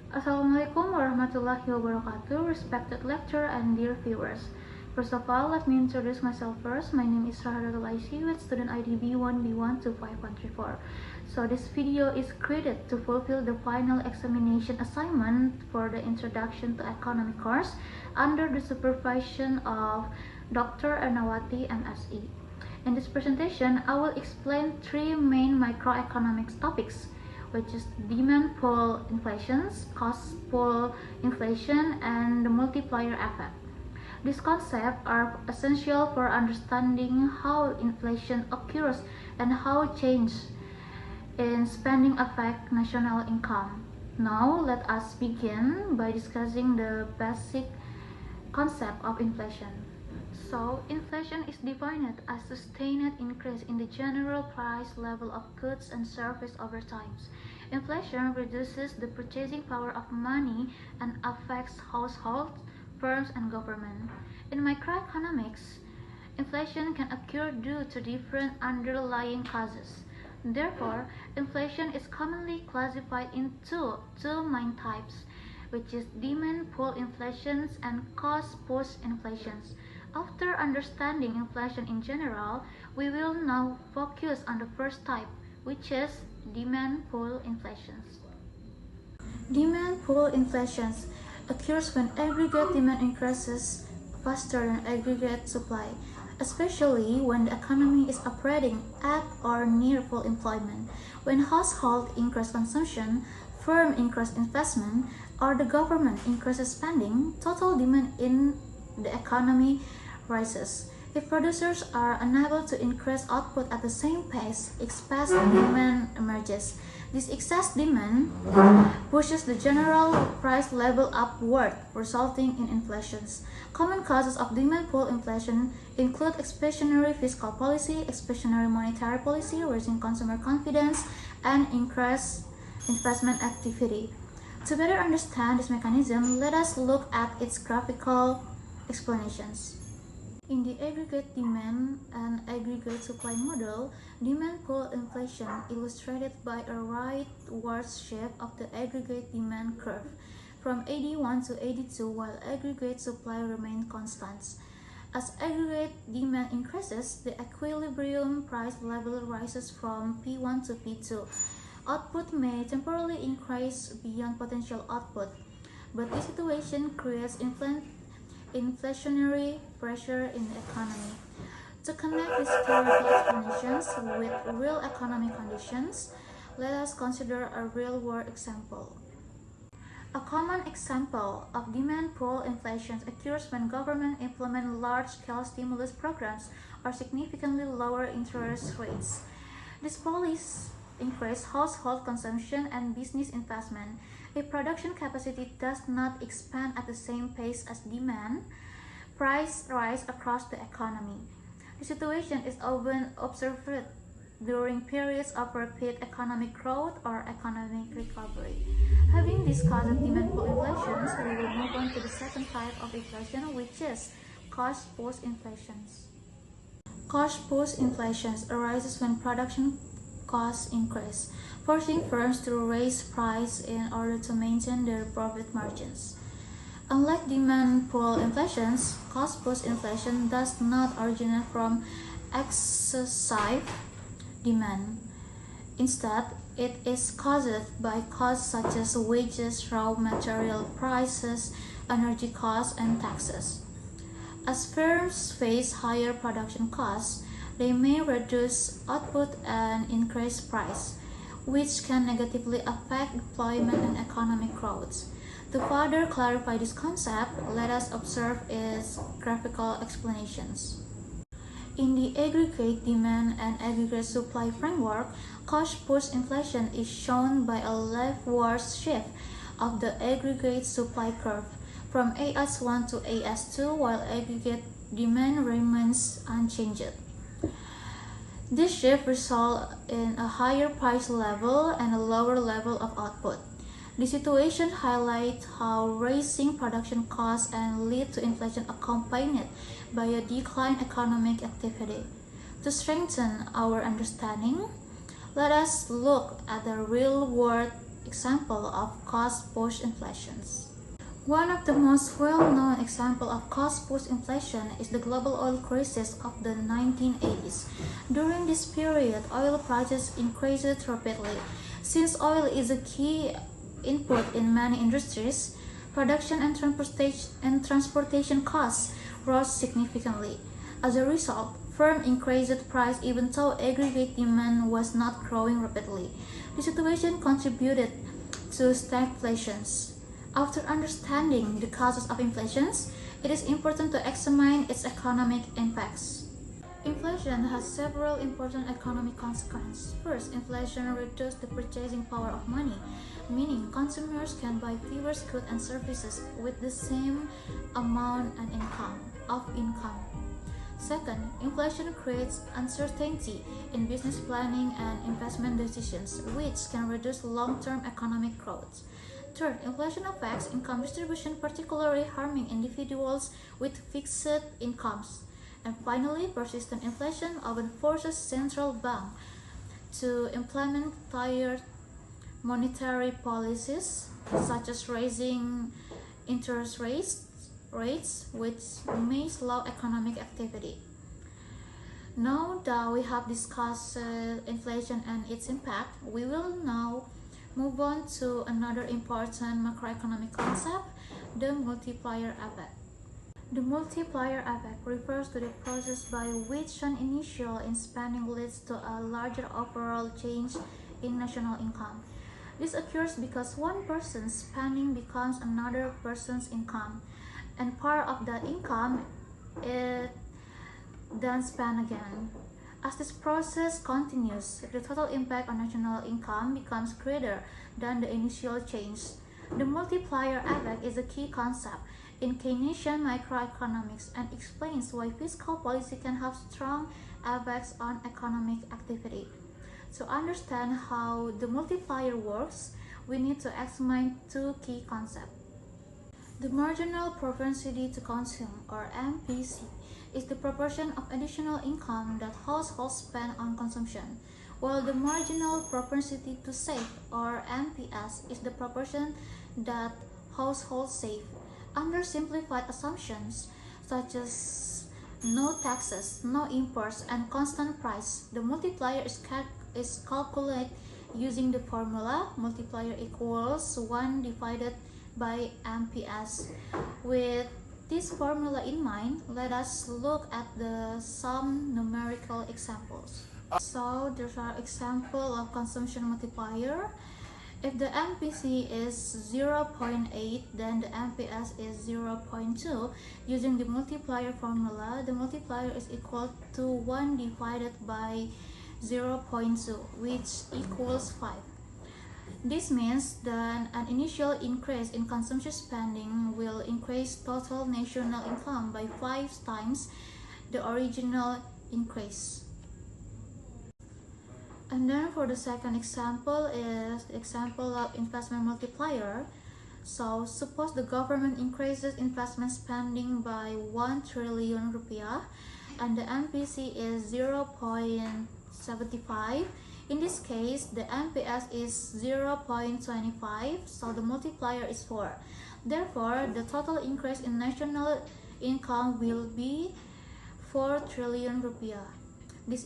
Assalamualaikum warahmatullahi wabarakatuh, respected lecturer and dear viewers. First of all, let me introduce myself first. My name is Rahadatul Aisy with student ID B1B12534. So this video is created to fulfill the final examination assignment for the Introduction to Economic course under the supervision of Dr. Ernawati MSE. In this presentation, I will explain three main microeconomics topics, which is demand pull inflation, cost pull inflation, and the multiplier effect. These concepts are essential for understanding how inflation occurs and how change in spending affect national income. Now, let us begin by discussing the basic concept of inflation. So, inflation is defined as sustained increase in the general price level of goods and services over time. Inflation reduces the purchasing power of money and affects households, firms, and government. In microeconomics, inflation can occur due to different underlying causes. Therefore, inflation is commonly classified into two main types, which is demand pull inflation and cost push inflation. After understanding inflation in general, we will now focus on the first type, which is demand pull inflation. Demand pull inflation occurs when aggregate demand increases faster than aggregate supply, especially when the economy is operating at or near full employment. When households increase consumption, firms increase investment, or the government increases spending, total demand in the economy rises. If producers are unable to increase output at the same pace, excess demand emerges. This excess demand pushes the general price level upward, resulting in inflation. Common causes of demand pull inflation include expansionary fiscal policy, expansionary monetary policy, raising consumer confidence, and increased investment activity. To better understand this mechanism, let us look at its graphical explanations. In the aggregate demand and aggregate supply model, demand pull inflation illustrated by a rightward shape of the aggregate demand curve from 81 to 82 while aggregate supply remained constant. As aggregate demand increases, the equilibrium price level rises from P1 to P2. Output may temporarily increase beyond potential output, but this situation creates inflationary pressure in the economy. To connect these theoretical explanations with real economic conditions, let us consider a real-world example. A common example of demand pull inflation occurs when government implement large-scale stimulus programs or significantly lower interest rates. These policies increase household consumption and business investment. If production capacity does not expand at the same pace as demand, prices rise across the economy. The situation is often observed during periods of rapid economic growth or economic recovery. Having discussed demand pull inflation, we will move on to the second type of inflation, which is cost push inflation. Cost push inflation arises when production costs increase, forcing firms to raise price in order to maintain their profit margins. Unlike demand pull inflation, cost push inflation does not originate from excessive demand. Instead, it is caused by costs such as wages, raw material prices, energy costs, and taxes. As firms face higher production costs, they may reduce output and increase price, which can negatively affect employment and economic growth. To further clarify this concept, let us observe its graphical explanations. In the aggregate demand and aggregate supply framework, cost push inflation is shown by a leftward shift of the aggregate supply curve from AS1 to AS2 while aggregate demand remains unchanged. This shift results in a higher price level and a lower level of output. The situation highlights how rising production costs and lead to inflation accompanied by a decline in economic activity. To strengthen our understanding, let us look at the real-world example of cost-push inflations. One of the most well-known examples of cost-push inflation is the global oil crisis of the 1980s. During this period, oil prices increased rapidly. Since oil is a key input in many industries, production and transportation costs rose significantly. As a result, firms increased price even though aggregate demand was not growing rapidly. The situation contributed to stagflation. After understanding the causes of inflation, it is important to examine its economic impacts. Inflation has several important economic consequences. First, inflation reduces the purchasing power of money, meaning consumers can buy fewer goods and services with the same amount of income. Second, inflation creates uncertainty in business planning and investment decisions, which can reduce long-term economic growth. Third, inflation affects income distribution, particularly harming individuals with fixed incomes. And finally, persistent inflation often forces central banks to implement tighter monetary policies, such as raising interest rates, which may slow economic activity. Now that we have discussed inflation and its impact, we will now move on to another important macroeconomic concept, the multiplier effect. The multiplier effect refers to the process by which an initial in spending leads to a larger overall change in national income. This occurs because one person's spending becomes another person's income, and part of that income is then spent again. As this process continues, the total impact on national income becomes greater than the initial change. The multiplier effect is a key concept in Keynesian microeconomics and explains why fiscal policy can have strong effects on economic activity. To understand how the multiplier works, we need to examine two key concepts. The marginal propensity to consume, or MPC, is the proportion of additional income that households spend on consumption, while the marginal propensity to save, or MPS, is the proportion that households save. Under simplified assumptions, such as no taxes, no imports, and constant price, the multiplier is calculated using the formula multiplier equals 1 divided by MPS. With this formula in mind, let us look at some numerical examples. So there are examples of consumption multiplier. If the MPC is 0.8, then the MPS is 0.2. Using the multiplier formula, the multiplier is equal to 1 divided by 0.2, which equals 5. This means that an initial increase in consumption spending will increase total national income by 5 times the original increase. And then for the second example is the example of investment multiplier. So suppose the government increases investment spending by 1 trillion rupiah and the MPC is 0.75. In this case, the MPS is 0.25, so the multiplier is 4. Therefore, the total increase in national income will be 4 trillion rupiah. This